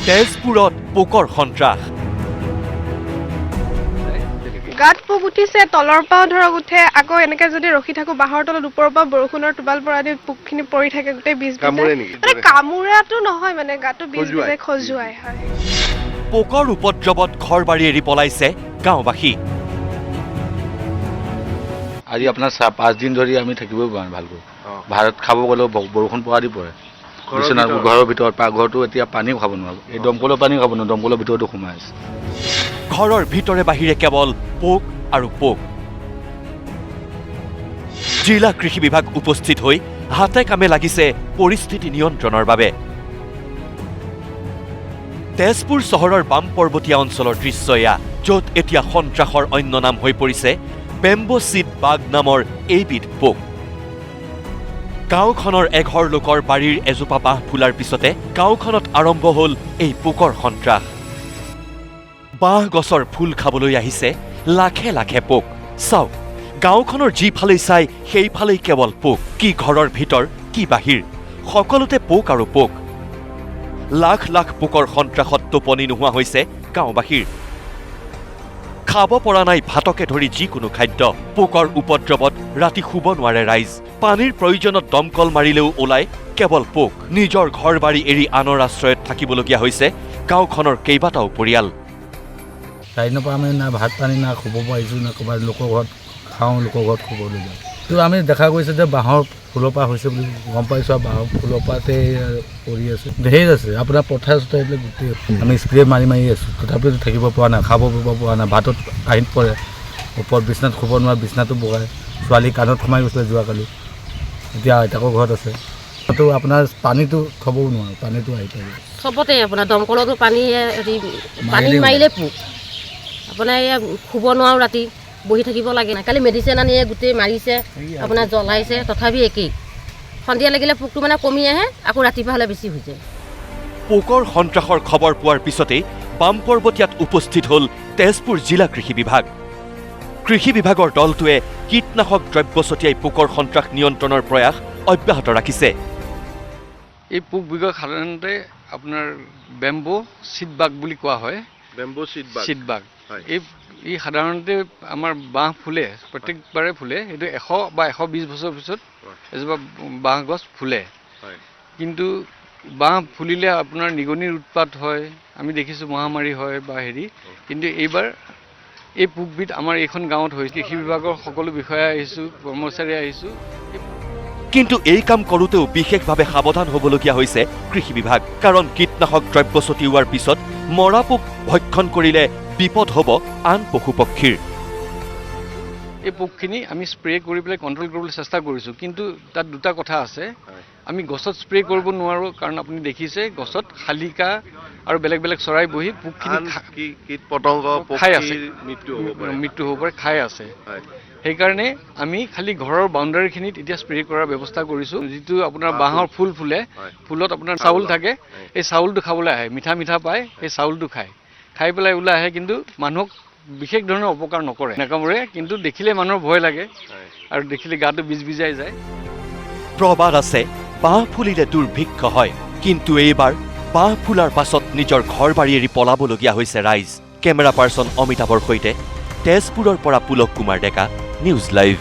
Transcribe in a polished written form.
তেজপুৰত পোকৰ সন্ত্ৰাস। গাত পোক উঠিছে, তলৰ পৰাও ধৰক উঠে, আকৌ এনেকে যদি ৰখি থাকো বাঁহৰ তলত ওপৰৰ পৰা বৰষুণৰ টোপাল পৰা দি পোকখিনি পৰি থাকে, গোটেই বীজ মানে কামোৰাটো নহয়, মানে গাটো বীজ বিজে খজুৱাই হয়। পোকৰ উপদ্ৰৱত ঘৰ বাৰী এৰি পলাইছে গাঁওবাসী। আজি আপোনাৰ 5 দিন ধৰি আমি থাকিবই পৰা নাই ভালকৈ। ভাত খাব গ'লেও বৰষুণ পৰা দি পৰে। ঘৰৰ ভিতৰত পাকঘৰটো এতিয়া পানীও খাব নোৱাৰো, এই দমকলৰ পানীও খাব নোৱাৰো, দমকলৰ ভিতৰতো সোমাই আছে। ঘৰৰ ভিতৰে বাহিৰে কেৱল পোক আৰু পোক। জিলা কৃষি বিভাগ উপস্থিত হৈ হাতে কামে লাগিছে পৰিস্থিতি নিয়ন্ত্ৰণৰ বাবে। তেজপুৰ চহৰৰ বাম পৰ্বতীয়া অঞ্চলৰ দৃশ্য এয়া, য'ত এতিয়া সন্ত্ৰাসৰ অন্য নাম হৈ পৰিছে বেম্বো চিড বাগ নামৰ এইবিধ পোক। গাঁওখনৰ এঘৰ লোকৰ বাৰীৰ এজোপা বাঁহ ফুলাৰ পিছতে গাঁওখনত আৰম্ভ হ'ল এই পোকৰ সন্ত্ৰাস। বাঁহ গছৰ ফুল খাবলৈ আহিছে লাখে লাখে পোক। চাওক, গাঁওখনৰ যিফালেই চাই সেইফালেই কেৱল পোক। কি ঘৰৰ ভিতৰ, কি বাহিৰ, সকলোতে পোক আৰু পোক। লাখ লাখ পোকৰ সন্ত্ৰাসত টোপনি নোহোৱা হৈছে গাঁওবাসীৰ। খাব পৰা নাই ভাতকে ধৰি যিকোনো খাদ্য। পোকৰ উপদ্ৰৱত ৰাতি শুব নোৱাৰে ৰাইজ। পানীৰ প্ৰয়োজনত দমকল মাৰিলেও ওলায় কেৱল পোক। নিজৰ ঘৰ বাৰী এৰি আনৰ আশ্ৰয়ত থাকিবলগীয়া হৈছে গাঁওখনৰ কেইবাটাও পৰিয়াল। চাৰিদিনৰ পৰা আমি না ভাত পানী না শুব পাৰিছোঁ, না ক'ৰবাত লোকৰ ঘৰত খাওঁ, লোকৰ ঘৰত শুবলৈ যাওঁ। তো আমি দেখা গৈছে যে বাঁহৰ ফুলৰ পৰা হৈছে বুলি গম পাইছোঁ, আৰু বাঁহৰ ফুলৰ পৰাতে পৰি আছে, ঢেৰ আছে। আপোনাৰ পথাৰ চথাৰ এইবিলাক গোটেই আমি স্প্ৰে মাৰি আছোঁ, তথাপিও থাকিব পৰা নাই, খাব পৰা নাই। ভাতত কাঁহীত পৰে, ওপৰত বিচনাত শুব নোৱাৰে, বিচনাটো বগায়। ছোৱালী কাণত সোমাই গৈছিলে যোৱাকালি, এতিয়া আইতাকৰ ঘৰত আছে। তো আপোনাৰ পানীটো থ'বও নোৱাৰোঁ, পানীটো আহি থাকে চবতে। আপোনাৰ দমকলতো পানী মাৰিলে পোক। আপোনাৰ এয়া শুব নোৱাৰোঁ, ৰাতি বহি থাকিব লাগে। কালি মেডিচিন আনি গোটেই মাৰিছে, আপোনাৰ জ্বলাইছে, তথাপি একেই। সন্ধিয়া লাগিলে পোকটো মানে কমি আহে, আকৌ ৰাতিপুৱা হ'লে বেছি হৈ যায়। পোকৰ সন্ত্ৰাসৰ খবৰ পোৱাৰ পিছতেই বাম পৰ্বতীয়াত উপস্থিত হ'ল তেজপুৰ জিলা কৃষি বিভাগ। কৃষি বিভাগৰ দলটোৱে কীটনাশক দ্ৰব্য ছটিয়াই পোকৰ সন্ত্ৰাস নিয়ন্ত্ৰণৰ প্ৰয়াস অব্যাহত ৰাখিছে। এই পোক বিভাগ সাধাৰণতে আপোনাৰ বেম্বো চিড বাগ বুলি কোৱা হয়। বেম্বো চিড বাগ এই সাধাৰণতে আমাৰ বাঁহ ফুলে, প্ৰত্যেকবাৰে ফুলে। এইটো 100 বা 120 বছৰৰ পিছত এজোপা বাঁহ গছ ফুলে। কিন্তু বাঁহ ফুলিলে আপোনাৰ নিগনিৰ উৎপাত হয়, আমি দেখিছোঁ মহামাৰী হয় বা হেৰি। কিন্তু এইবাৰ এই পোকবিধ আমাৰ এইখন গাঁৱত হৈছে। কৃষি বিভাগৰ সকলো বিষয়া আহিছোঁ, কৰ্মচাৰী আহিছোঁ। কিন্তু এই কাম কৰোঁতেও বিশেষভাৱে সাৱধান হ'বলগীয়া হৈছে কৃষি বিভাগ। কাৰণ কীটনাশক দ্ৰব্য ছটিওৱাৰ পিছত মৰা পোক ভক্ষণ কৰিলে বিপদ হ'ব আন পশু পক্ষীৰ। এই পোকখিনি আমি স্প্ৰে কৰি পেলাই কণ্ট্ৰল কৰিবলৈ চেষ্টা কৰিছোঁ, কিন্তু তাত দুটা কথা আছে। আমি গছত স্প্ৰে কৰিব নোৱাৰোঁ, কাৰণ আপুনি দেখিছে গছত শালিকা আৰু বেলেগ বেলেগ চৰাই বহি পোকখিনি কীট পতংগ খাই আছে, মৃত্যু হ'ব পাৰে, খাই আছে। সেইকাৰণে আমি খালি ঘৰৰ বাউণ্ডাৰীখিনিত এতিয়া স্প্ৰে কৰাৰ ব্যৱস্থা কৰিছোঁ। যিটো আপোনাৰ বাঁহৰ ফুল ফুলে, ফুলত আপোনাৰ চাউল থাকে, এই চাউলটো খাবলৈ আহে, মিঠা মিঠা পায়, সেই চাউলটো খাই পেলাই ওলাই আহে। কিন্তু মানুহক বিশেষ ধৰণৰ অপকাৰ নকৰে, নাকামোৰে। কিন্তু দেখিলে মানুহৰ ভয় লাগে আৰু দেখিলে গাটো বিজবিজাই যায়। প্ৰবাদ আছে, বাঁহ ফুলিলে দুৰ্ভিক্ষ হয়। কিন্তু এইবাৰ বাঁহ ফুলাৰ পাছত নিজৰ ঘৰ বাৰী এৰি পলাবলগীয়া হৈছে ৰাইজ। কেমেৰা পাৰ্চন অমিতাভৰ সৈতে তেজপুৰৰ পৰা পুলক কুমাৰ ডেকা, নিউজ লাইভ।